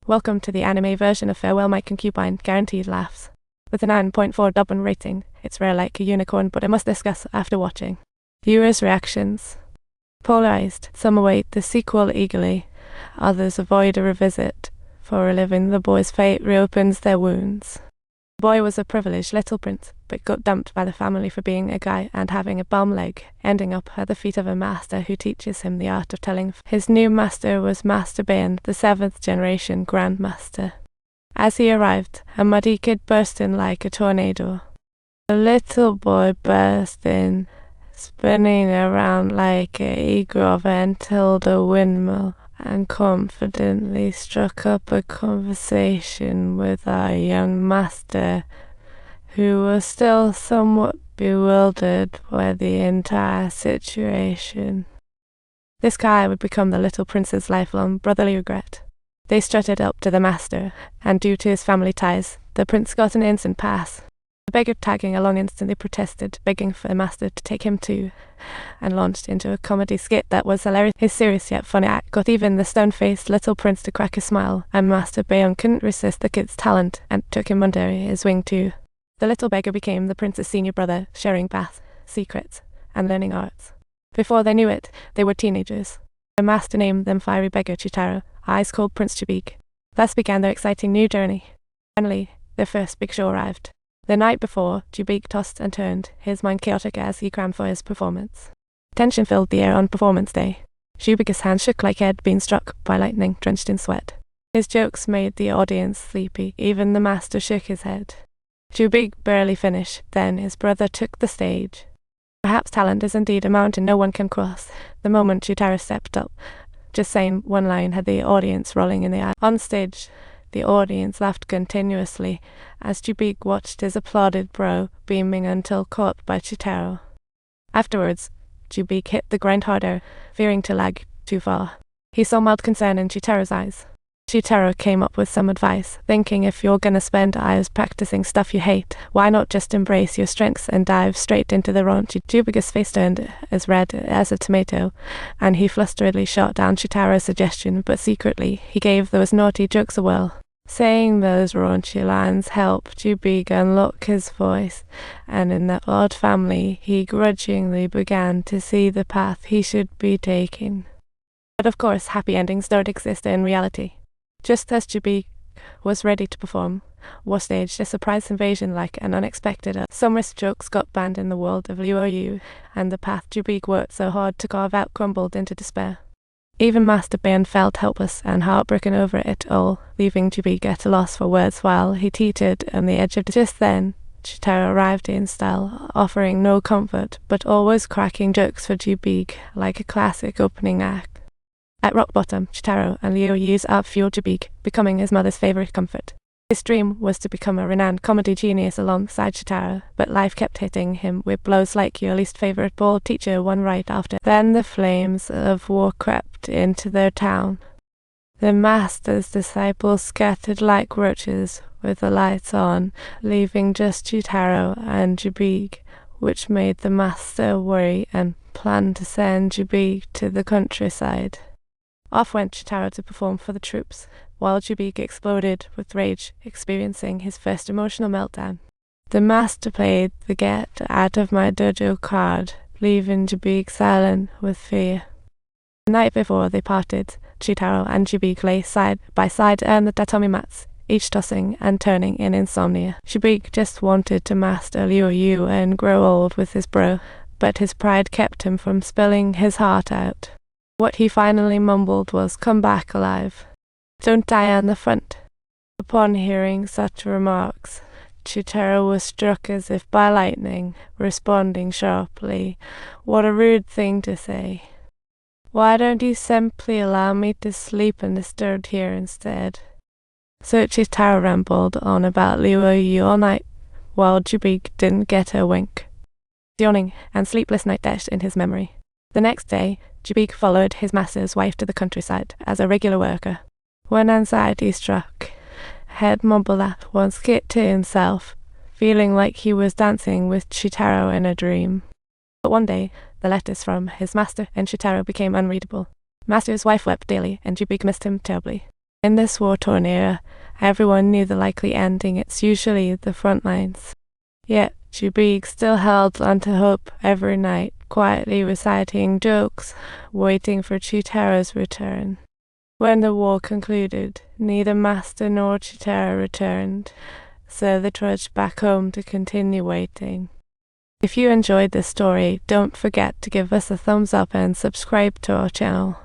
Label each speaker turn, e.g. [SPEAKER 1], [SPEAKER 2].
[SPEAKER 1] Welcome to the anime version of Farewell My Concubine, guaranteed laughs. With a 9.4 Douban rating, it's rare like a unicorn, but I must discuss after watching. Viewers' reactions. Polarized, some await the sequel eagerly, others avoid a revisit, for reliving the boy's fate reopens their wounds. The boy was a privileged little prince, but got dumped by the family for being a guy and having a bum leg, ending up at the feet of a master who teaches him the art of telling. His new master was Master Douban, the 7th generation Grandmaster. As he arrived, a muddy kid burst in like a tornado. The little boy burst in, spinning around like an eager ventiled a windmill, and confidently struck up a conversation with our young master, who was still somewhat bewildered by the entire situation. This guy would become the little prince's lifelong brotherly regret. They strutted up to the master, and due to his family ties, the prince got an instant pass. The beggar tagging along instantly protested, begging for the master to take him too, and launched into a comedy skit that was hilarious. His serious yet funny act got even the stone-faced little prince to crack a smile, and Master Douban couldn't resist the kid's talent and took him under his wing too. The little beggar became the prince's senior brother, sharing baths, secrets, and learning arts. Before they knew it, they were teenagers. The master named them Fiery Beggar Chitaro, Ice Cold Prince Douban. Thus began their exciting new journey. Finally, their first big show arrived. The night before, Douban tossed and turned, his mind chaotic as he crammed for his performance. Tension filled the air on performance day. Douban's hands shook like he had been struck by lightning, drenched in sweat. His jokes made the audience sleepy, even the master shook his head. Douban barely finished, then his brother took the stage. Perhaps talent is indeed a mountain no one can cross. The moment Chitaro stepped up, just saying one line had the audience rolling in the air. On stage, the audience laughed continuously as Douban watched his applauded bro beaming until caught by Chitaro. Afterwards, Douban hit the grind harder, fearing to lag too far. He saw mild concern in Chitaro's eyes. Chitaro came up with some advice, thinking if you're gonna spend hours practicing stuff you hate, why not just embrace your strengths and dive straight into the raunchy. Douban's face turned as red as a tomato, and he flusteredly shot down Chitaro's suggestion, but secretly he gave those naughty jokes a whirl. Saying those raunchy lines helped Douban unlock his voice, and in the odd family he grudgingly began to see the path he should be taking. But of course, happy endings don't exist in reality. Just as Douban was ready to perform, was staged a surprise invasion like an unexpected. Some risk jokes got banned in the world of Liu, and the path Douban worked so hard to carve out crumbled into despair. Even Master Douban felt helpless and heartbroken over it all, leaving Douban at a loss for words while he teetered on the edge of Just then, Chitaro arrived in style, offering no comfort, but always cracking jokes for Douban like a classic opening act. At rock bottom, Chitaro and Liu's art fueled Douban, becoming his mother's favorite comfort. His dream was to become a renowned comedy genius alongside Chitaro, but life kept hitting him with blows like your least favorite bald teacher one right after. Then the flames of war crept into their town. The master's disciples scattered like roaches with the lights on, leaving just Chitaro and Douban, which made the master worry and plan to send Douban to the countryside. Off went Chitaro to perform for the troops, while Douban exploded with rage, experiencing his first emotional meltdown. The master played the get out of my dojo card, leaving Douban silent with fear. The night before they parted, Chitaro and Douban lay side by side on the tatami mats, each tossing and turning in insomnia. Douban just wanted to master Liu and grow old with his bro, but his pride kept him from spilling his heart out. What he finally mumbled was, "Come back alive. Don't die on the front." Upon hearing such remarks, Chitaro was struck as if by lightning, responding sharply, "What a rude thing to say. Why don't you simply allow me to sleep undisturbed here instead?" So Chitaro rambled on about Liu all night, while Douban didn't get a wink. Yawning and sleepless night dashed in his memory. The next day, Douban followed his master's wife to the countryside as a regular worker. When anxiety struck, had mumbled that one skit to himself, feeling like he was dancing with Chitaro in a dream. But one day, the letters from his master and Chitaro became unreadable. Master's wife wept daily, and Douban missed him terribly. In this war-torn era, everyone knew the likely ending. It's usually the front lines. Yet, Douban still held on to hope every night, quietly reciting jokes, waiting for Chitara's return. When the war concluded, neither Master nor Chitara returned, so they trudged back home to continue waiting. If you enjoyed this story, don't forget to give us a thumbs up and subscribe to our channel.